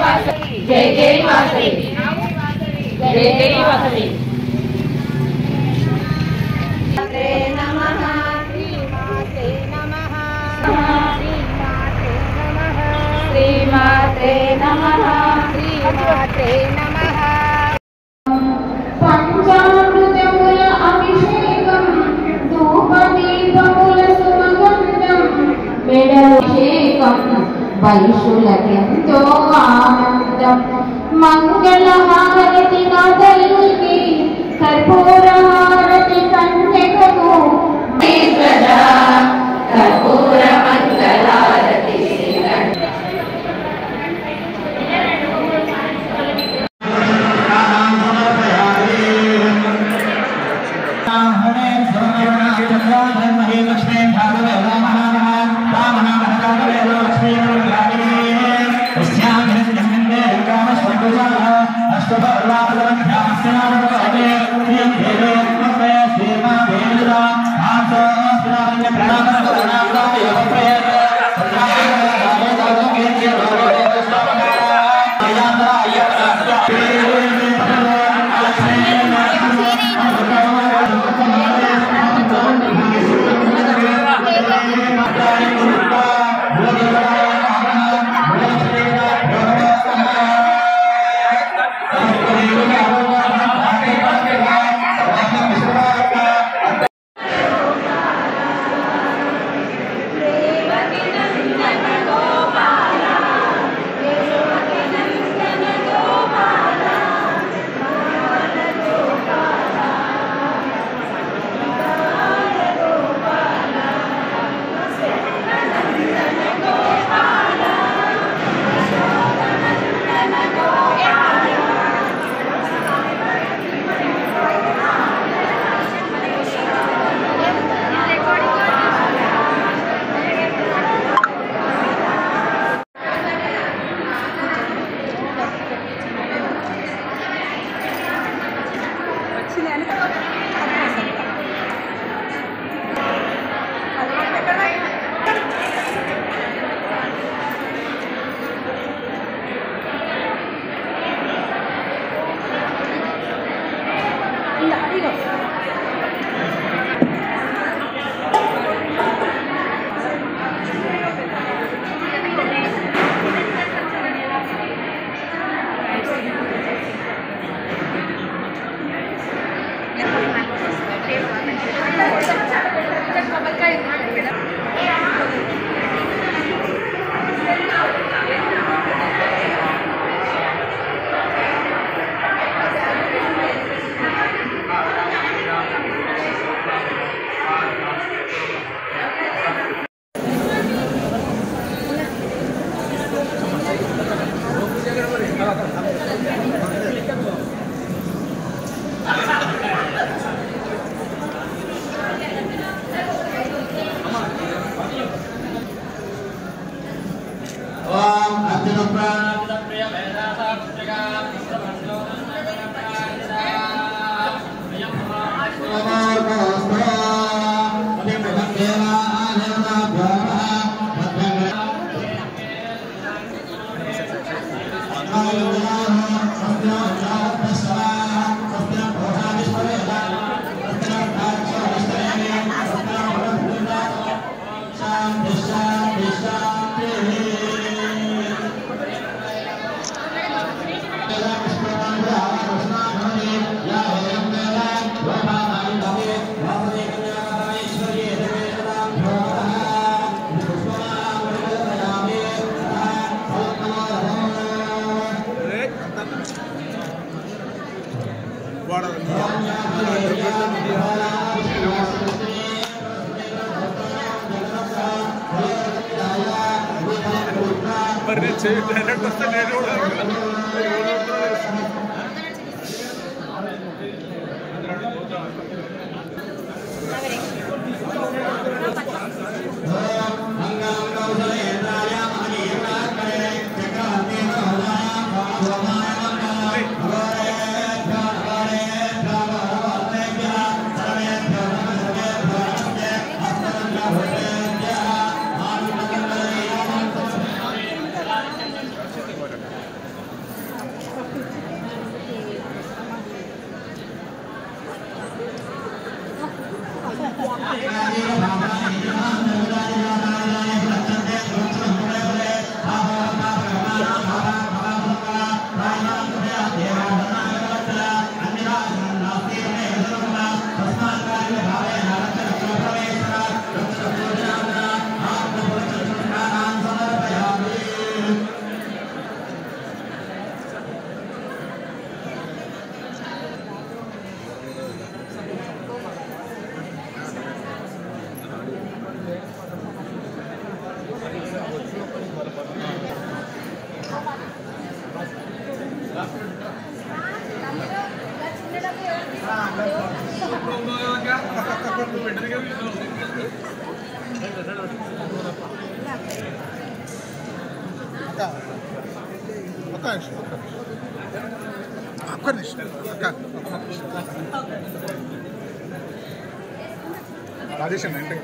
जय जय वासवी जय जय वासवी नमः श्रीमाते नमः श्रीमाते नमः पंचामृतमुल अभिषेकं धूपदीपमुल सुमगन्धं मेडभिषेकं वैशुलकेंतो आनंदं मंगलहारति नादल्की कर्पूरहारति कन्यकको मेत्रजा कर्पूर मंगलारति రాజేష్ అంటే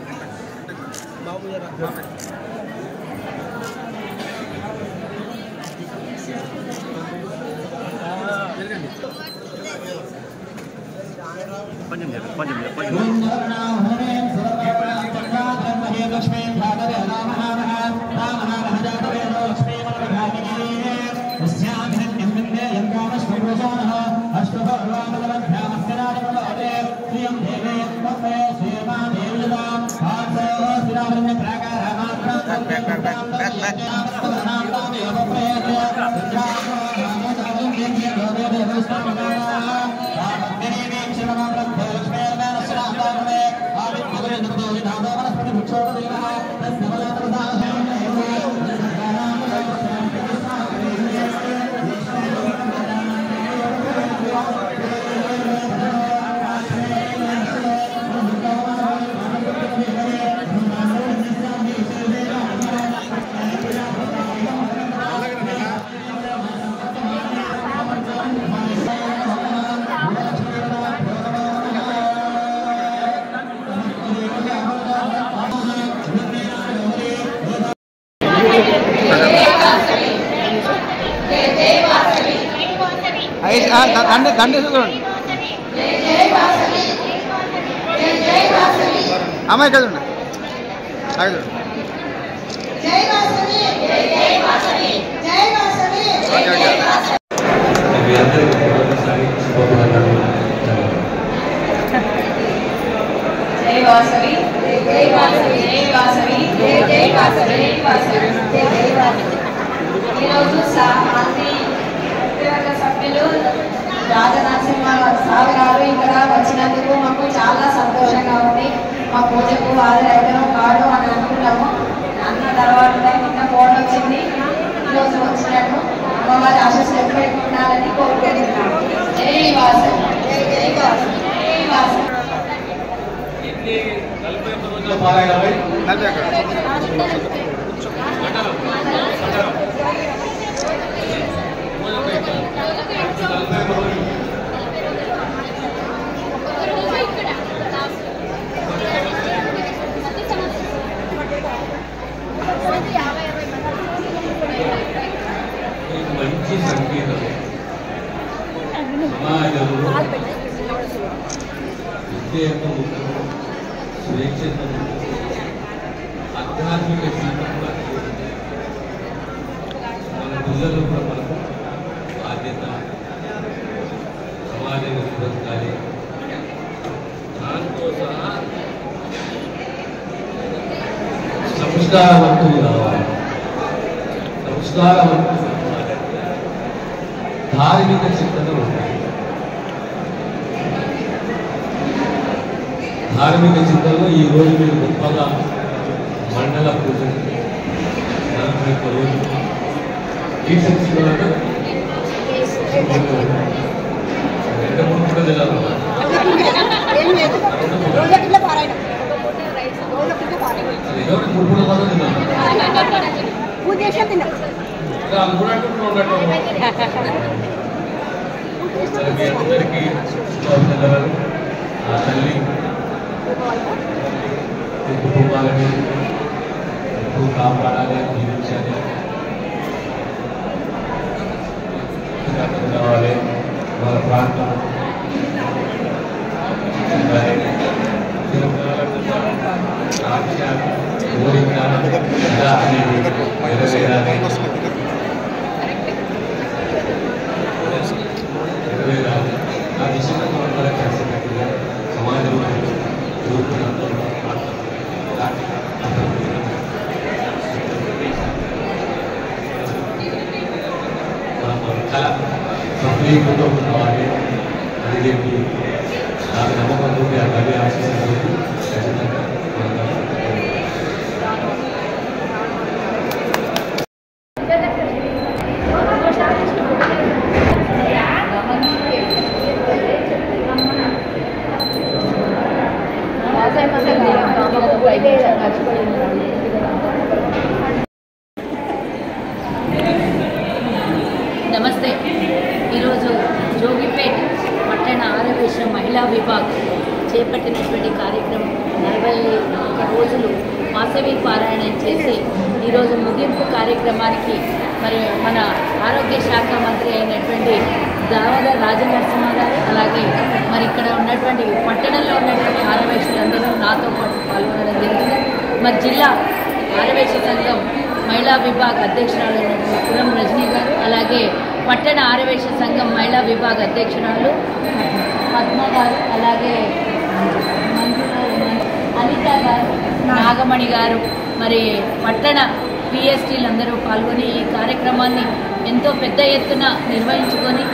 అమ్మాయి కదా ఈరోజు సభ్యులు రాజనరసింహరావు గారు ఇక్కడ వచ్చినందుకు మాకు చాలా సంతోషంగా ఉంది. మా పూజకు హాజరైతేనో కాదు అని అనుకున్నాము. అన్న తర్వాత నిన్న ఫోన్ వచ్చింది, ఈరోజు వచ్చినట్టు అమ్మవారి ఆశీస్సులు ఎప్పటికీ ఉండాలని కోరుకుంటున్నాము. జై వాసవి, జై వాసవి, జై వాసవి. మంచి సంకేతం సమాజంలో విద్య యొక్క ముఖ్యం, స్వేచ్ఛ ఆధ్యాత్మిక జీవితం కూడా మన పిల్లలు కూడా మనకు బాధ్యత, సమాజంగా బ్రతకాలి. దాంతో సహా సంస్కారవంతులు కావాలి. సంస్కారవంతులు ధార్మిక చింతనలు ఉంటాయి. ధార్మిక చింతనలో ఈరోజు మీరు గొప్పగా మండల పూజ 41 రోజులు తీర్చిదిద్దాలంటే 2-3 కూడా తెలియాలి. ఎవరికి 3 కూడా మాత్రం తిన్నాను మీ అందరికీ శుభాభినందనలు. ఆ తల్లి కుటుంబాలని ఎప్పుడు కాపాడాలి, జీవించాలి, కావాలి. వాళ్ళ ప్రాంతం కోరిక అనేది నెరవేరాలి. ఆ దిశగా మనం కలిసినట్టుగా సమాజంలో కళ సఫలీకృతం కావాలి అని చెప్పి నాకు నమ్మకంతో ఆ తల్లి ఆశిస్తున్నది ఖచ్చితంగా నమస్తే. ఈరోజు జోగిపేట్ పట్టణ ఆరవేశ మహిళా విభాగ్ చేపట్టినటువంటి కార్యక్రమం 41 రోజులు వాసవి పారాయణం చేసి ఈరోజు ముగింపు కార్యక్రమానికి మరి మన ఆరోగ్య శాఖ మంత్రి అయినటువంటి దామోదర్ రాజనరసింహ గారు, అలాగే మరి ఇక్కడ ఉన్నటువంటి పట్టణంలో ఉన్నటువంటి ఆరవేశులందరూ నాతో పాటు పాల్గొనడం జరిగింది. మరి జిల్లా ఆరవేశ సంఘం మహిళా విభాగ్ అధ్యక్షురాలు పురం రజనీ గారు, అలాగే పట్టణ ఆరవేశ సంఘం మహిళా విభాగ్ అధ్యక్షురాలు పద్మ గారు, అలాగే అనిత గారు, నాగమణి గారు, మరి పట్టణ పిఎస్టీలందరూ పాల్గొని ఈ కార్యక్రమాన్ని ఎంతో పెద్ద ఎత్తున నిర్వహించుకొని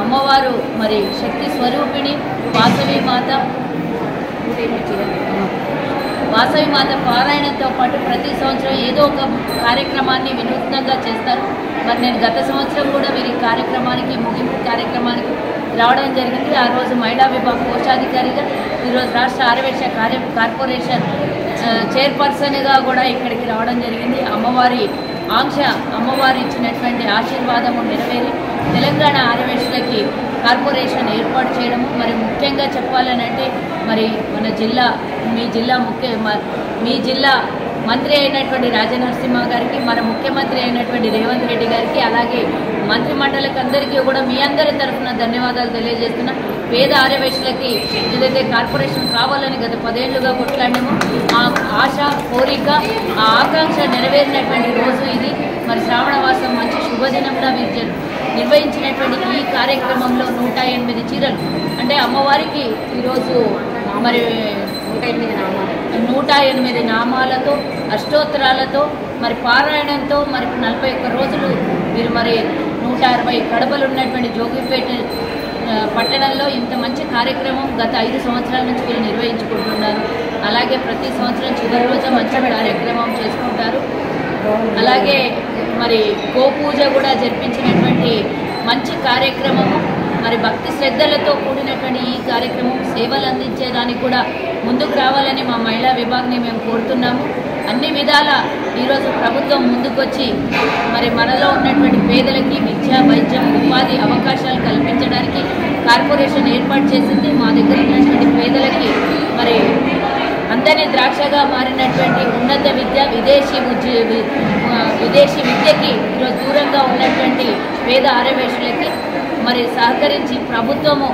అమ్మవారు మరి శక్తి స్వరూపిణి వాసవి మాత పారాయణంతో పాటు ప్రతి సంవత్సరం ఏదో ఒక కార్యక్రమాన్ని వినూత్నంగా చేస్తారు. మరి నేను గత సంవత్సరం కూడా వీరి కార్యక్రమానికి ముగింపు కార్యక్రమానికి రావడం జరిగింది. ఆ రోజు మహిళా విభాగ కోశాధికారిగా, ఈరోజు రాష్ట్ర ఆరవేశ కార్పొరేషన్ చైర్పర్సన్గా కూడా ఇక్కడికి రావడం జరిగింది. అమ్మవారి ఇచ్చినటువంటి ఆశీర్వాదము నెరవేరి తెలంగాణ ఆరవేశులకి కార్పొరేషన్ ఏర్పాటు చేయడము, మరి ముఖ్యంగా చెప్పాలనంటే మరి మీ జిల్లా మంత్రి అయినటువంటి రాజనరసింహ గారికి, మన ముఖ్యమంత్రి అయినటువంటి రేవంత్ రెడ్డి గారికి, అలాగే మంత్రి మండలికి అందరికీ కూడా మీ అందరి తరఫున ధన్యవాదాలు తెలియజేస్తున్నా. పేద ఆరవేశులకి ఏదైతే కార్పొరేషన్ కావాలని గత 10 ఏళ్లుగా కొట్లాడినామో ఆ ఆశ, కోరిక, ఆ ఆకాంక్ష నెరవేరినటువంటి రోజు ఇది. మరి శ్రావణవాసం మంచి శుభదినంగా మీరు నిర్వహించినటువంటి ఈ కార్యక్రమంలో 108 చీరలు అంటే అమ్మవారికి ఈరోజు మరి 108 నామాలతో, అష్టోత్తరాలతో, మరి పారాయణంతో మరి 41 రోజులు మీరు మరి 160 కడపలు ఉన్నటువంటి జోగిపేట పట్టణంలో ఇంత మంచి కార్యక్రమం గత 5 సంవత్సరాల నుంచి వీళ్ళు నిర్వహించుకుంటున్నారు. అలాగే ప్రతి సంవత్సరం చివరి రోజు మంచి కార్యక్రమం చేసుకుంటారు. అలాగే మరి గోపూజ కూడా జరిపించినటువంటి మంచి కార్యక్రమము. మరి భక్తి శ్రద్ధలతో కూడినటువంటి ఈ కార్యక్రమం సేవలు అందించేదానికి కూడా ముందుకు రావాలని మా మహిళా విభాగ్ని మేము కోరుతున్నాము. అన్ని విధాల ఈరోజు ప్రభుత్వం ముందుకొచ్చి మరి మనలో ఉన్నటువంటి పేదలకి విద్య, వైద్యం, ఉపాధి అవకాశాలు కల్పించడానికి కార్పొరేషన్ ఏర్పాటు చేసింది. మా దగ్గర ఉన్నటువంటి పేదలకి మరి అందరి ద్రాక్షగా మారినటువంటి ఉన్నత విద్య, విదేశీ విద్యకి ఈరోజు దూరంగా ఉన్నటువంటి పేద ఆరవేశులకి మరి సహకరించి ప్రభుత్వము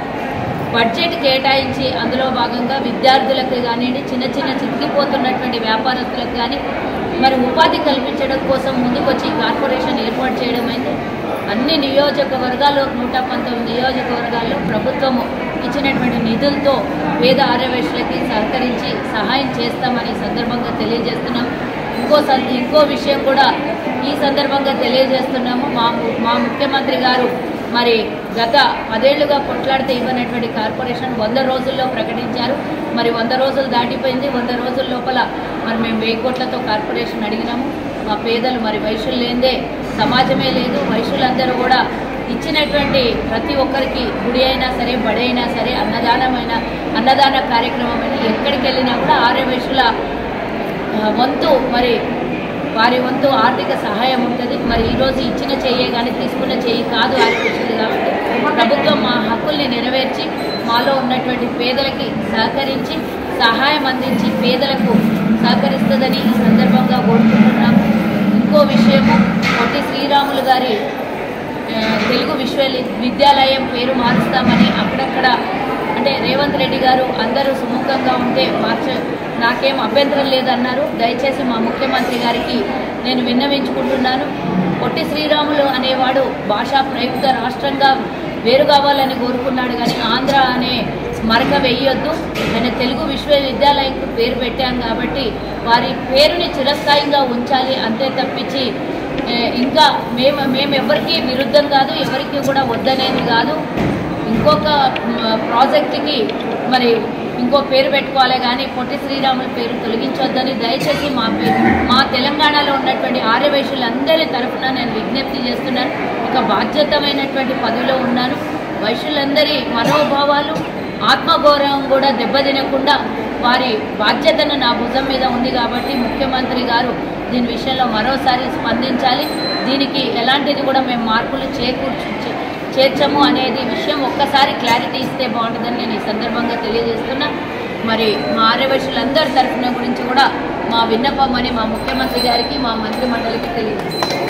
బడ్జెట్ కేటాయించి అందులో భాగంగా విద్యార్థులకు కానివ్వండి, చిన్న చితికిపోతున్నటువంటి వ్యాపారస్తులకు కానీ మరి ఉపాధి కల్పించడం కోసం ముందుకొచ్చి కార్పొరేషన్ ఏర్పాటు చేయడం అయింది. అన్ని నియోజకవర్గాల్లో 119 నియోజకవర్గాల్లో ప్రభుత్వము ఇచ్చినటువంటి నిధులతో పేద ఆరవేశులకి సహకరించి సహాయం చేస్తామని సందర్భంగా తెలియజేస్తున్నాం. ఇంకో విషయం కూడా ఈ సందర్భంగా తెలియజేస్తున్నాము. మా ముఖ్యమంత్రి గారు మరి గత 10 ఏళ్లుగా కొట్లాడితే ఇవ్వనటువంటి కార్పొరేషన్ 100 రోజుల్లో ప్రకటించారు. మరి 100 రోజులు దాటిపోయింది. 100 రోజుల లోపల మరి మేము 1000 కోట్లతో కార్పొరేషన్ అడిగినాము. మా పేదలు మరి వైశ్యులు లేదే సమాజమే లేదు. వైశ్యులందరూ కూడా ఇచ్చినటువంటి ప్రతి ఒక్కరికి గుడి అయినా సరే, బడి అయినా సరే, అన్నదాన కార్యక్రమమైన ఎక్కడికి వెళ్ళినా కూడా ఆరవేశుల వంతు మరి వారి వంతు ఆర్థిక సహాయం ఉంటుంది. మరి ఈరోజు ఇచ్చిన చెయ్యే కానీ తీసుకున్న చెయ్యి కాదు ఆరవేశులు. కాబట్టి ప్రభుత్వం మా హక్కుల్ని నెరవేర్చి మాలో ఉన్నటువంటి పేదలకి సహకరించి సహాయం అందించి పేదలకు సహకరిస్తుందని ఈ సందర్భంగా కోరుకుంటున్నాము. ఇంకో విషయము, పొట్టి శ్రీరాములు గారి తెలుగు విశ్వవిద్యాలయం పేరు మారుస్తామని అక్కడక్కడ అంటే రేవంత్ రెడ్డి గారు అందరూ సుముఖంగా ఉంటే నాకేం అభ్యంతరం లేదన్నారు. దయచేసి మా ముఖ్యమంత్రి గారికి నేను విన్నవించుకుంటున్నాను. పొట్టి శ్రీరాములు అనేవాడు భాషా ప్రయుక్త రాష్ట్రంగా వేరు కావాలని కోరుకున్నాడు, కానీ ఆంధ్ర అనే మరక వేయొద్దు. ఆయన తెలుగు విశ్వవిద్యాలయంకు పేరు పెట్టాం కాబట్టి వారి పేరుని చిరస్థాయిగా ఉంచాలి, అంతే తప్పించి ఇంకా మేము ఎవరికి విరుద్ధం కాదు, ఎవరికి కూడా వద్దనేది కాదు. ఇంకొక ప్రాజెక్టుకి మరి ఇంకో పేరు పెట్టుకోవాలి, కానీ పొట్టి శ్రీరాముల పేరు తొలగించొద్దని దయచేసి మా తెలంగాణలో ఉన్నటువంటి ఆర్యవైశ్యులందరి తరఫున నేను విజ్ఞప్తి చేస్తున్నాను. ఒక బాధ్యతమైనటువంటి పదవిలో ఉన్నాను. వైశ్యులందరి మనోభావాలు, ఆత్మగౌరవం కూడా దెబ్బతినకుండా వారి బాధ్యతను నా భుజం మీద ఉంది కాబట్టి ముఖ్యమంత్రి గారు దీని విషయంలో మరోసారి స్పందించాలి. దీనికి ఎలాంటిది కూడా మేము మార్పులు చేర్చము అనేది విషయం ఒక్కసారి క్లారిటీ ఇస్తే బాగుంటుందని నేను ఈ సందర్భంగా తెలియజేస్తున్నా. మరి మా ఆర్యవైశ్యులందరి తరఫున గురించి కూడా మా విన్నపం అని మా ముఖ్యమంత్రి గారికి మా మంత్రి మండలికి తెలియజేస్తాం.